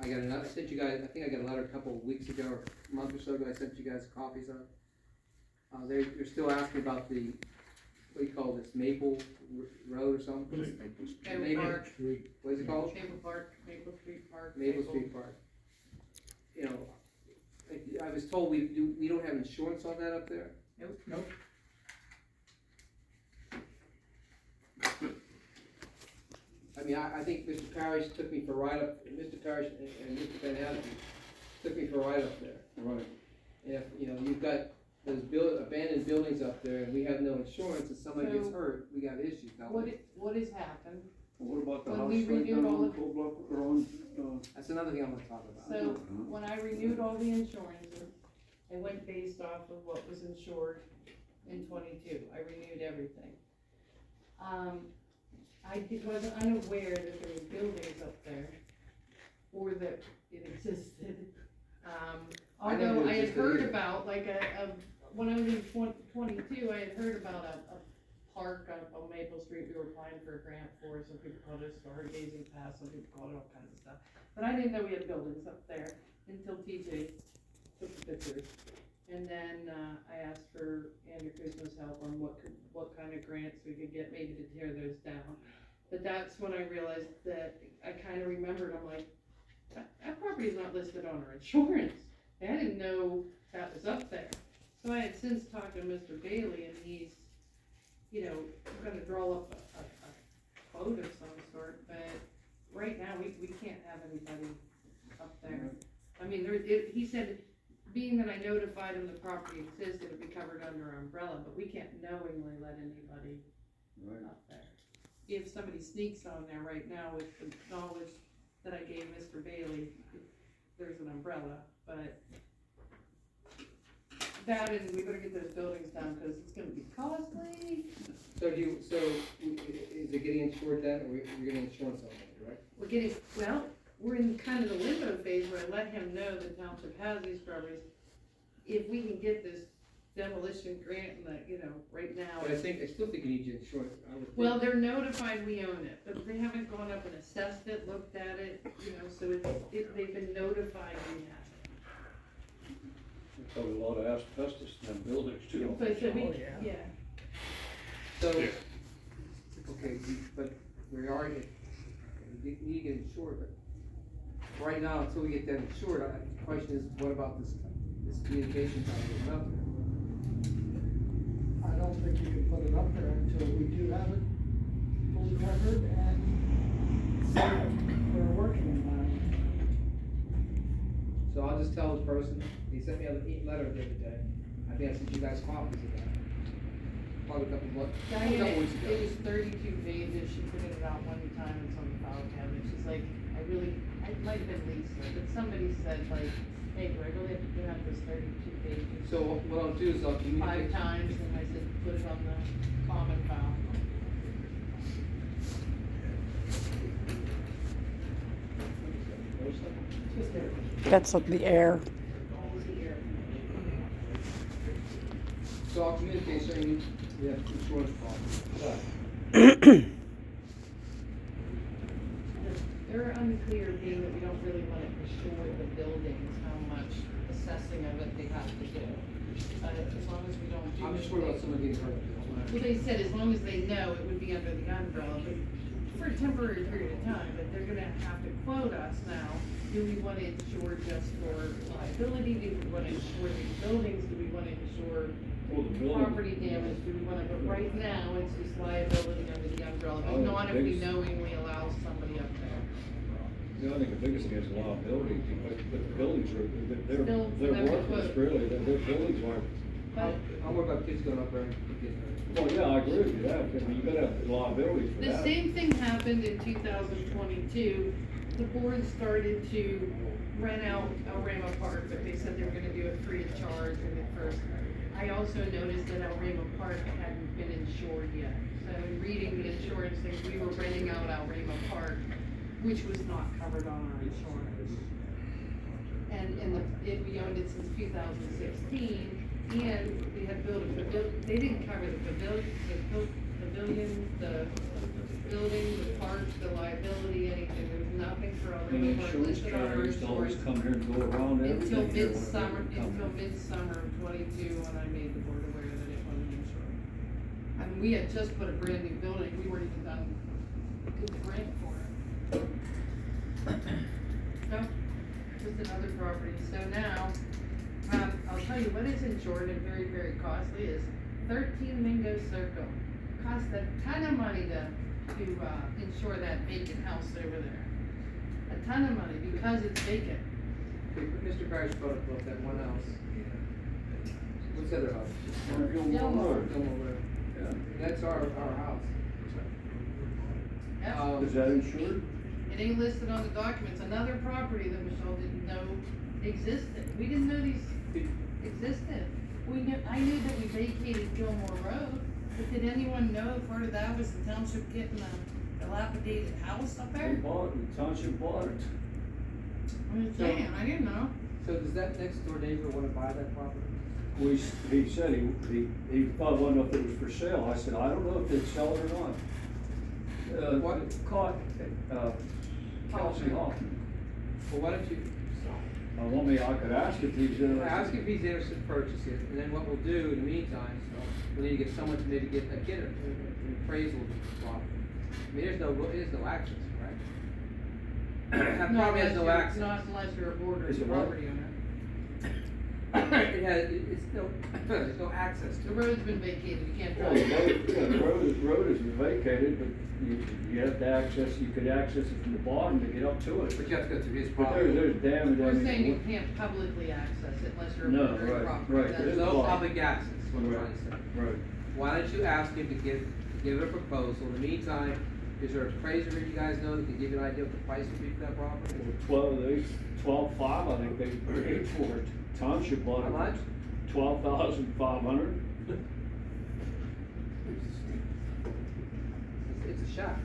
I sent you guys, I think I got a letter a couple of weeks ago, or a month or so ago, I sent you guys copies of. They're still asking about the, what do you call this, Maple Road or something? Maple Park. What is it called? Maple Park, Maple Street Park. Maple Street Park. You know, I was told we don't have insurance on that up there. Nope. I mean, I think Mr. Parrish took me for a ride up, Mr. Parrish and Mr. Van Adam took me for a ride up there. Right. And if, you know, you've got those abandoned buildings up there and we have no insurance, if somebody gets hurt, we got issues. What has happened? What about the When house we right renewed down all on of- Cold Block, or on, That's another thing I'm gonna talk about. So, when I renewed all the insurances, I went based off of what was insured in 22. I renewed everything. Wasn't unaware that there were buildings up there, or that it existed. Although I had heard about, like, when I was in 22, I had heard about a park on Maple Street we were applying for a grant for. Some people called it a stargazing pass, some people called it all kinds of stuff. But I didn't know we had buildings up there until TJ took the pictures. And then I asked for Andrew Kuzma's help on what kind of grants we could get maybe to tear those down. But that's when I realized that I kind of remembered, I'm like, that property is not listed on our insurance. And I didn't know that was up there. So I had since talked to Mr. Bailey, and he's, you know, gonna draw up a quote of some sort, but right now we can't have anybody up there. I mean, he said, being that I notified him the property exists, it would be covered under our umbrella, but we can't knowingly let anybody up there. If somebody sneaks on there right now with the knowledge that I gave Mr. Bailey, there's an umbrella, but that, and we better get those buildings down, because it's gonna be costly. So is it getting insured then, or you're getting insurance on it, right? We're in kind of the limbo phase where I let him know the township has these properties. If we can get this demolition grant and that, you know, right now. But I still think you need your insurance. I would think. Well, they're notified we own it, but they haven't gone up and assessed it, looked at it, you know, so they've been notified we have it. there's probably a lot of asbestos in them buildings too. So I said, yeah. So, okay, but we are, we need to get insured, but right now, until we get that insured, the question is, what about this communication tower getting up there? I don't think you can put it up there until we do have it fully covered and we're working on it. So I'll just tell this person, he sent me a letter the other day, I think I sent you guys copies of that. Probably a couple weeks ago. It was 32 pages, she printed it out one time, it's on the file cabinet, she's like, it might have been Lisa, but somebody said like, hey, do I really have to print out this 32 pages? So what I'll do is I'll communicate. 5 times, and I said, put it on the common file. That's up the air. So I'll communicate saying we have insurance problems. They're unclear, being that we don't really want to insure the buildings, how much assessing of it they have to do. As long as we don't do. I'm just worried about someone getting hurt. Well, they said as long as they know, it would be under the umbrella, but for a temporary period of time, but they're gonna have to quote us now. Do we want to insure just for liability? Do we want to insure these buildings? Do we want to insure property damage? Do we want to, but right now, it's just liability under the umbrella, but not if we knowingly allow somebody up there. Yeah, I think the biggest thing is liability, but the buildings are, Still, they're them to worthless, quote. really, their buildings aren't. But I'm worried about kids going up there and getting hurt. Well, yeah, I agree with you, I mean, you gotta have liability for the that. same thing happened in 2022. The board started to rent out Alrama Park, but they said they were gonna do it free of charge at first. I also noticed that Alrama Park hadn't been insured yet. So in reading the insurance things, we were renting out Alrama Park, which was not covered on our insurance. And we owned it since 2016, and we had built a pavilion, they didn't cover the pavilion, building, the parts, the liability, anything, there's nothing for all And the the parts insurance listed on our carriers used to always insurance. come here and go around everything. Until here when they midsummer, would come until here. midsummer of 22, when I made the board aware that it wasn't insured. I mean, we had just put a brand new building, we weren't even done with the grant for it. So, just another property, so now, I'll tell you what is insured and very, very costly is 13 Mingo Circle. Cost a ton of money to insure that vacant house over there. A ton of money, because it's vacant. Okay, Mr. Parrish brought up that one house. What's the other house? Gilmore Road. Gilmore Road. Yeah. That's our house. Yes. Is that insured? It ain't listed on the documents, another property that Michelle didn't know existed, we didn't know these existed. I knew that we vacated Gilmore Road, but did anyone know part of that was the township getting a dilapidated house up They there? bought it, the township bought it. I'm just saying, I didn't know. So does that next door neighbor wanna buy that property? He said he thought, wanted to know if it was for sale. I said, I don't know if they'd sell it or not. What? Kelsey Hoffman. Well, why don't you, I could ask if he's interested. ask if he's interested in purchasing it, and then what we'll do in the meantime, we need to get someone to maybe get an appraisal of the property. I mean, there's no access, right? That Not property has no unless you're- access. Not unless you're a border Is it what? property owner. There's no access The to it. road's been vacated, you can't Yeah, drive. the road is vacated, but you have to access, you could access it from the bottom to get up to it. But you have to go through his But property. there's damage. We're saying you can't publicly access it unless you're a No, border right, property. right. That's There's the no point. public access, is what I'm trying to say. Right. Why don't you ask him to give a proposal, in the meantime, is there an appraiser you guys know that can give you an idea of the price would be for that property? 12.5, I think they paid for it. Township bought it. How much? 12,500. It's a shot.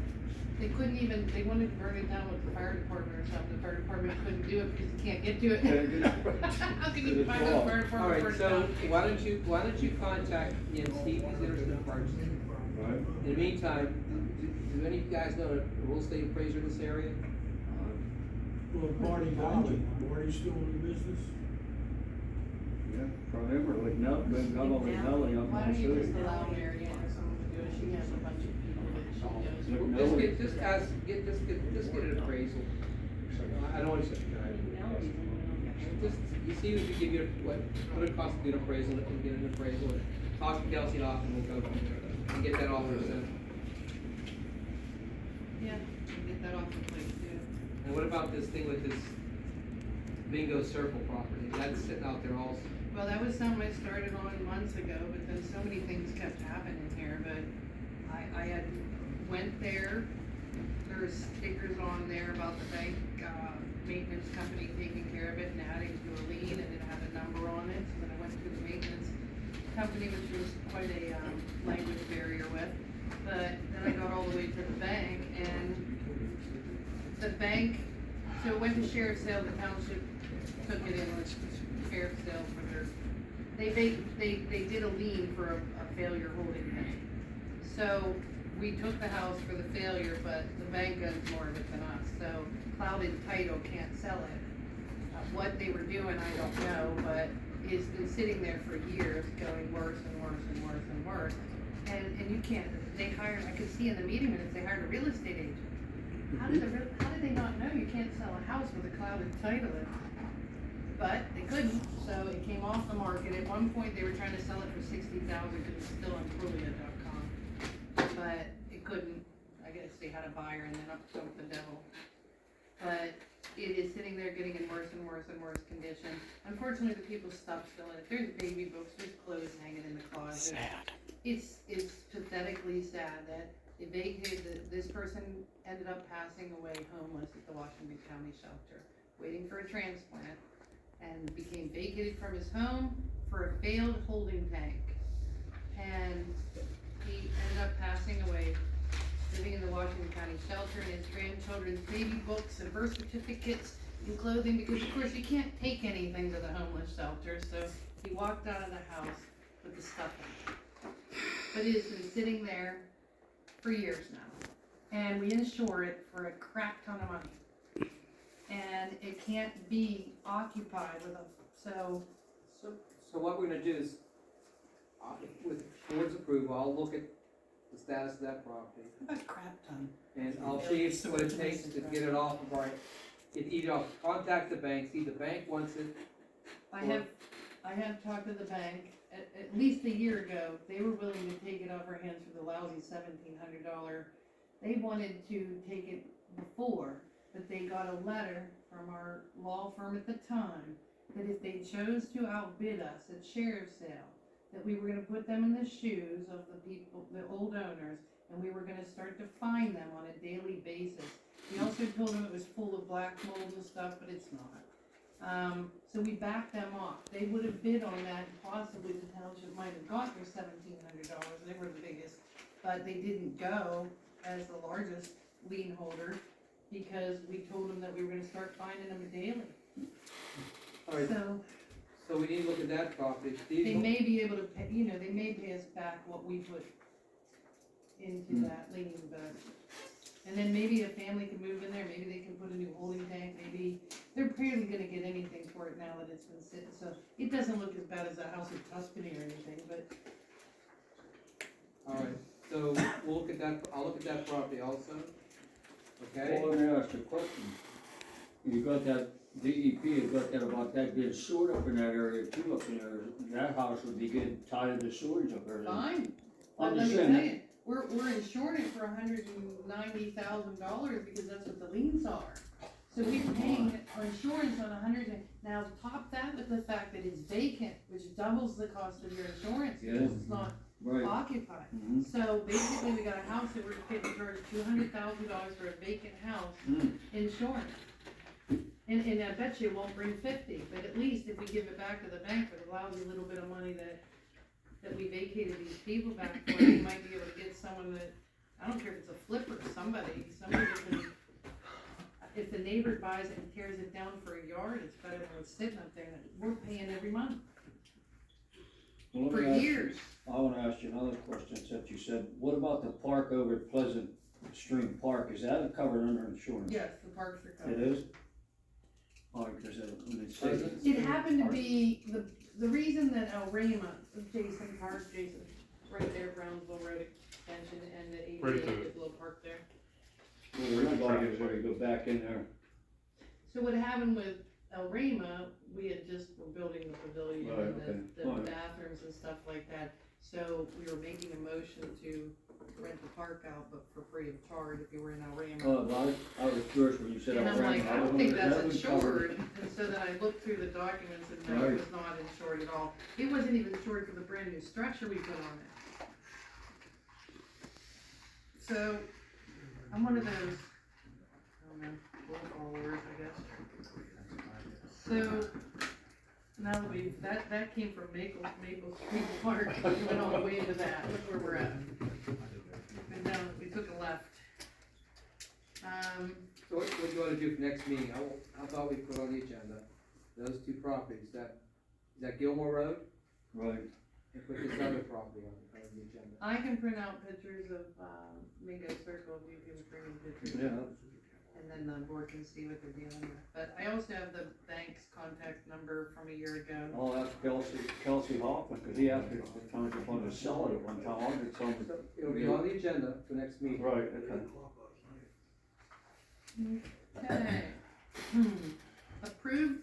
They couldn't even, they wanted to burn it down with the fire department or something, the fire department couldn't do it because you can't get to it. Can't get- How can you It's find a law. fire All department right, burn it so down? why don't you contact him, see if he's interested in purchasing. Right. In the meantime, do any of you guys know a real estate appraiser in this area? Well, Marty Valley, Marty's still in the business? Yeah, primarily, no, been got on the belly on Why my don't you just city. allow Mary Ann or someone to do it, she has a bunch of people that she knows. Look, Just get an appraisal. I don't want to, you see if you give you, what it costs to do an appraisal, and get an appraisal, and talk to Kelsey off, and we'll go from there, and get that off our center. Yeah, get that off the plate too. And what about this thing with this bingo circle property, that's sitting out there also? Well, that was something I started on months ago, but then so many things kept happening here, but I had went there, there's stickers on there about the bank, maintenance company taking care of it and adding to a lien, and it had a number on it, so then I went to the maintenance company, which was quite a, language barrier with, but then I got all the way to the bank, and the bank, so it went to sheriff's sale, the township took it in with sheriff's sale for their, they did a lien for a failure holding bank. So, we took the house for the failure, but the bank owns more of it than us, so Clouded Title can't sell it. What they were doing, I don't know, but it's been sitting there for years, going worse and worse and worse and worse. And you can't, they hired, I could see in the meeting minutes, they hired a real estate agent. How did they not know you can't sell a house with a clouded title in it? But they couldn't, so it came off the market. At one point, they were trying to sell it for $60,000 because it's still on Prulia.com. But it couldn't, I guess they had a buyer and then up jumped the devil. But it is sitting there getting in worse and worse and worse condition. Unfortunately, the people's stuff's still in it. There's baby books, there's clothes hanging in the closet. Sad. It's pathetically sad that it vacated, this person ended up passing away homeless at the Washington County shelter, waiting for a transplant, and became vacated from his home for a failed holding tank. And he ended up passing away, living in the Washington County shelter, and his grandchildren's baby books and birth certificates and clothing, because of course you can't take anything to the homeless shelter, so he walked out of the house with the stuff in it. But it has been sitting there for years now. and we insure it for a crap ton of money. And it can't be occupied with so, So what we're gonna do is, with board's approval, I'll look at the status of that property, About crap ton. and I'll see what it takes to get it off of our, either I'll contact the bank, see if the bank wants it. I have talked to the bank, at least a year ago, they were willing to take it off our hands for the lousy $1,700. They wanted to take it before, but they got a letter from our law firm at the time, that if they chose to outbid us at sheriff's sale, that we were gonna put them in the shoes of the people, the old owners, and we were gonna start to fine them on a daily basis. We also told them it was full of black mold and stuff, but it's not. So we backed them off. They would have bid on that, possibly the township might have got their $1,700, they were the biggest, but they didn't go as the largest lien holder, because we told them that we were gonna start finding them daily. Alright, so we need to look at that property. They may be able to pay, they may pay us back what we put into that lien, but, and then maybe a family can move in there, maybe they can put a new holding tank, maybe, they're barely gonna get anything for it now that it's been sitting, so it doesn't look as bad as a house in Tuscany or anything, but. Alright, so we'll look at that, I'll look at that property also, okay? Well, let me ask you a question. You got that DEP, you got that about that being sewered up in that area too, up in there. That house would be getting tied to the sewage up there. Fine, I'm but let just me saying, tell you, we're insuring it for $190,000 because that's what the liens are. So we're paying our insurance on now top that with the fact that it's vacant, which doubles the cost of your insurance, Yeah. because it's not right, occupied. Mhm. So basically, we got a house that we're getting charged $200,000 for a vacant house Mm. insurance. And I bet you it won't bring 50, but at least if we give it back to the bank for the lousy little bit of money that we vacated these people back for, we might be able to get someone that, I don't care if it's a flipper, somebody that can, if the neighbor buys it and tears it down for a yard, it's better than what's sitting up there, and we're paying every month, Well, let for me ask- years. I wanna ask you another question, since you said, what about the park over at Pleasant Stream Park? Is that covered under insurance? Yes, the parks are It covered. is? Oh, because when they say. Pleasant? It happened to be, the reason that El Rama, Jason, right there, Brownsville Road Extension, and the Right ADA, to the little park there. Well, we're not gonna get ready to go back in there. So what happened with El Rama, we had just, were building the pavilion Right, and okay. the Alright. bathrooms and stuff like that. So we were making a motion to rent the park out, but for free of charge if you were in El Rama. I was curious when you said. And I'm Alabama. like, I don't think that's That would cover it. insured, and so then I looked through the documents and no, it Right. was not insured at all. It wasn't even insured for the brand new structure we put on it. So, I'm one of those, I don't know, bull followers, I guess. So, now that came from Maple Street Park, we went all the way into that, look where we're at. And now, we took a left. So what do you wanna do for next meeting? How about we put on the agenda, those two properties, is that Gilmore Road? Right, And put this other property on the agenda. I can print out pictures of, Mingo Circle, if you can bring in pictures. yeah, And then the board can see what they're dealing with. But I also have the bank's contact number from a year ago. I'll ask Kelsey Hoffman, cause he asked me if the township wanted to sell it at one time, I'll get some. So it'll be on the agenda for next meeting. Right, okay. Okay. Approved